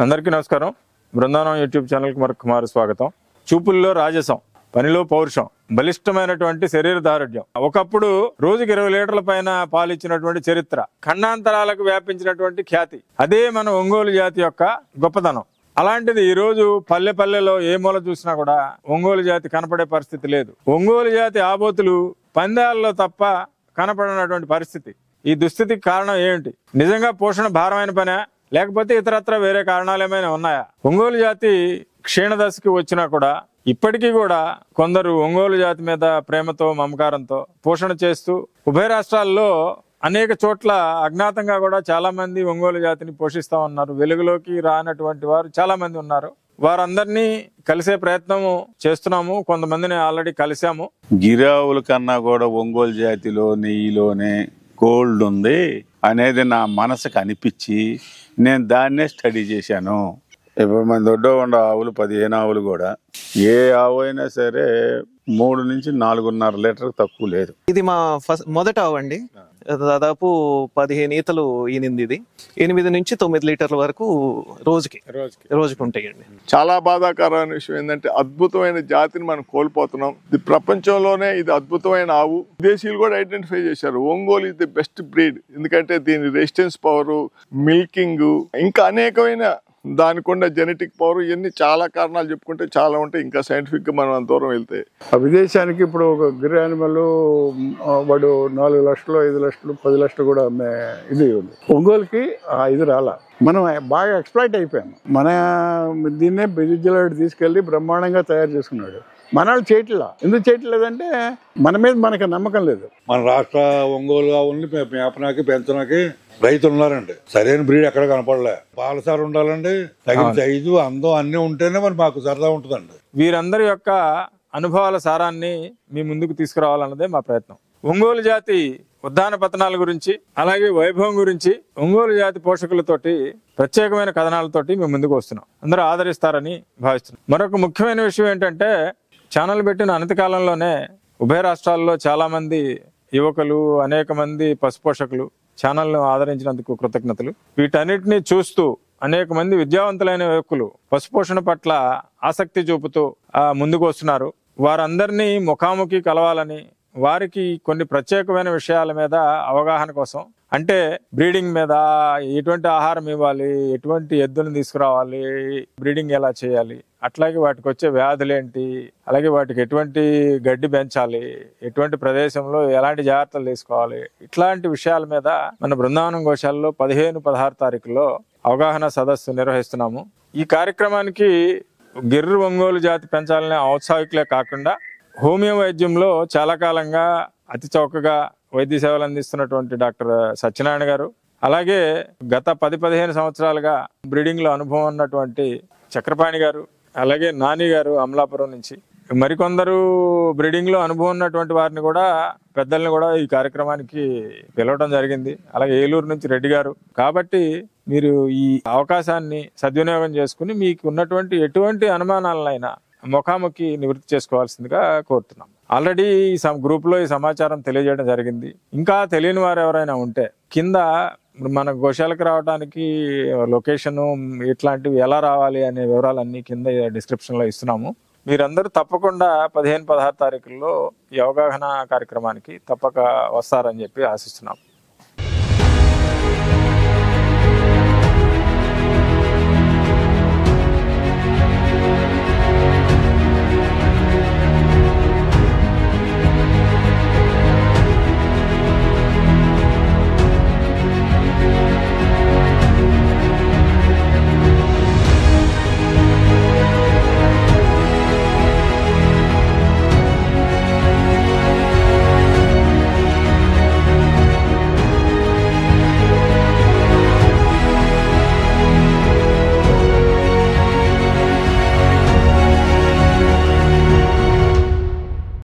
అందరికీ నమస్కారం. బృందావనం యూట్యూబ్ ఛానల్కి మరొక స్వాగతం. చూపుల్లో రాజసం, పనిలో పౌరుషం, బలిష్టమైనటువంటి శరీర దారుఢ్యం, ఒకప్పుడు రోజుకి 20 లీటర్ల పైన పాలు ఇచ్చినటువంటి చరిత్ర, ఖండాంతరాలకు వ్యాపించినటువంటి ఖ్యాతి, అదే మన ఒంగోలు జాతి యొక్క గొప్పతనం. అలాంటిది ఈ రోజు పల్లె పల్లెలో ఏ మూల చూసినా కూడా ఒంగోలు జాతి కనపడే పరిస్థితి లేదు. ఒంగోలు జాతి ఆబోతులు పందాలలో తప్ప కనపడినటువంటి పరిస్థితి. ఈ దుస్థితికి కారణం ఏమిటి? నిజంగా పోషణ భారమైన పనే, లేకపోతే ఇతరత్ర వేరే కారణాలు ఏమైనా ఉన్నాయా? ఒంగోలు జాతి క్షీణదశకి వచ్చినా కూడా ఇప్పటికీ కూడా కొందరు ఒంగోలు జాతి మీద ప్రేమతో మమకారంతో పోషణ చేస్తూ ఉభయ రాష్ట్రాల్లో అనేక చోట్ల అజ్ఞాతంగా కూడా చాలా మంది ఒంగోలు జాతిని పోషిస్తా ఉన్నారు. వెలుగులోకి రానటువంటి వారు చాలా మంది ఉన్నారు. వారందరినీ కలిసే ప్రయత్నం చేస్తున్నాము. కొంతమందిని ఆల్రెడీ కలిసాము. గిరావుల కన్నా కూడా ఒంగోలు జాతిలో నెయ్యిలోనే గోల్డ్ ఉంది అనేది నా మనసుకు అనిపించి నేను దాన్నే స్టడీ చేశాను. ఇప్పుడు మన దొడ్డో ఉండ ఆవులు 15 ఆవులు కూడా ఏ ఆవు అయినా సరే 3 నుంచి 4.5 లీటర్ తక్కువ లేదు. ఇది మా మొదట ఆవు అండి. దాదాపు 15 ఈతలు ఈనింది. ఇది 8 నుంచి 9 లీటర్ల వరకు రోజుకి ఉంటాయండి. చాలా బాధాకరమైన విషయం ఏంటంటే అద్భుతమైన జాతిని మనం కోల్పోతున్నాం. ఇది ప్రపంచంలోనే ఇది అద్భుతమైన ఆవు. విదేశీయులు కూడా ఐడెంటిఫై చేశారు. ఒంగోలు ఇది ది బెస్ట్ బ్రీడ్. ఎందుకంటే దీని రెసిస్టెన్స్ పవర్, మిల్కింగ్, ఇంకా అనేకమైన దానికి ఉన్న జెనెటిక్ పవర్, ఇవన్నీ చాలా కారణాలు చెప్పుకుంటే చాలా ఉంటాయి. ఇంకా సైంటిఫిక్ గా మనం అంత దూరం వెళ్తే ఆ విదేశానికి ఇప్పుడు ఒక గిర్ యానిమల్ వాడు 4 లక్షలు, 5 లక్షలు, 10 లక్షలు కూడా అమ్మే ఇది ఉంది. ఒంగోలుకి ఇది రాలా. మనం బాగా ఎక్స్ప్లాయిట్ అయిపోయాము. మన దీన్నే బిజిజలాడు తీసుకెళ్లి బ్రహ్మాండంగా తయారు చేసుకున్నాడు. మనవాళ్ళు చేయట్లా. ఎందుకు చేయట్లేదంటే మన మీద మనకి నమ్మకం లేదు. మన రాష్ట్ర ఒంగోలు ఆవుల్ని మేపనాకి పెంచడానికి రైతులు ఉన్నారండి. సరైన బ్రీడ్ ఎక్కడ కనపడలే. పాలసారి ఉండాలండి, తగిన సైజు, అందం అన్ని ఉంటేనే మరి మాకు సరదా ఉంటుందండి. వీరందరి యొక్క అనుభవాల సారాన్ని మీ ముందుకు తీసుకురావాలన్నదే మా ప్రయత్నం. ఒంగోలు జాతి ఉద్దాన పతనాల గురించి, అలాగే వైభవం గురించి, ఒంగోలు జాతి పోషకులతోటి ప్రత్యేకమైన కథనాలతోటి మేము ముందుకు వస్తున్నాం. అందరూ ఆదరిస్తారని భావిస్తున్నాం. మరొక ముఖ్యమైన విషయం ఏంటంటే, ఛానల్ పెట్టిన అనతి కాలంలోనే ఉభయ రాష్ట్రాల్లో చాలా మంది యువకులు, అనేక మంది పశుపోషకులు ఛానల్ను ఆదరించినందుకు కృతజ్ఞతలు. వీటన్నిటినీ చూస్తూ అనేక మంది విద్యావంతులైన యువకులు పశుపోషణ పట్ల ఆసక్తి చూపుతూ ముందుకు వస్తున్నారు. వారందరినీ ముఖాముఖి కలవాలని, వారికి కొన్ని ప్రత్యేకమైన విషయాల మీద అవగాహన కోసం, అంటే బ్రీడింగ్ మీద ఎటువంటి ఆహారం ఇవ్వాలి, ఎటువంటి ఎద్దులను తీసుకురావాలి, బ్రీడింగ్ ఎలా చేయాలి, అట్లాగే వాటికి వచ్చే వ్యాధులేంటి, అలాగే వాటికి ఎటువంటి గడ్డి పెంచాలి, ఎటువంటి ప్రదేశంలో ఎలాంటి జాగ్రత్తలు తీసుకోవాలి, ఇట్లాంటి విషయాల మీద మన బృందావనం గోశాలలో 15-16 తారీఖులో అవగాహన సదస్సు నిర్వహిస్తున్నాము. ఈ కార్యక్రమానికి గిర్రు ఒంగోలు జాతి పెంచాలనే ఔత్సాహికులే కాకుండా హోమియో వైద్యంలో చాలా కాలంగా అతి చౌకగా వైద్య సేవలు అందిస్తున్నటువంటి డాక్టర్ సత్యనారాయణ గారు, అలాగే గత 10-15 సంవత్సరాలుగా బ్రీడింగ్ లో అనుభవం ఉన్నటువంటి చక్రపాణి గారు, అలాగే నాని గారు అమలాపురం నుంచి, మరికొందరు బ్రీడింగ్ లో అనుభవం ఉన్నటువంటి వారిని కూడా, పెద్దల్ని కూడా ఈ కార్యక్రమానికి పిలవడం జరిగింది. అలాగే ఏలూరు నుంచి రెడ్డి గారు. కాబట్టి మీరు ఈ అవకాశాన్ని సద్వినియోగం చేసుకుని మీకు ఉన్నటువంటి ఎటువంటి అనుమానాలనైనా ముఖాముఖి నివృత్తి చేసుకోవాల్సిందిగా కోరుతున్నాం. ఆల్రెడీ ఈ గ్రూప్ లో ఈ సమాచారం తెలియజేయడం జరిగింది. ఇంకా తెలియని వారు ఎవరైనా ఉంటే కింద మన గోశాలకు రావడానికి లొకేషన్, ఇట్లాంటివి ఎలా రావాలి అనే వివరాలన్నీ కింద డిస్క్రిప్షన్ లో ఇస్తున్నాము. మీరందరూ తప్పకుండా 15-16 తారీఖుల్లో ఈ అవగాహన కార్యక్రమానికి తప్పక వస్తారని చెప్పి ఆశిస్తున్నాం.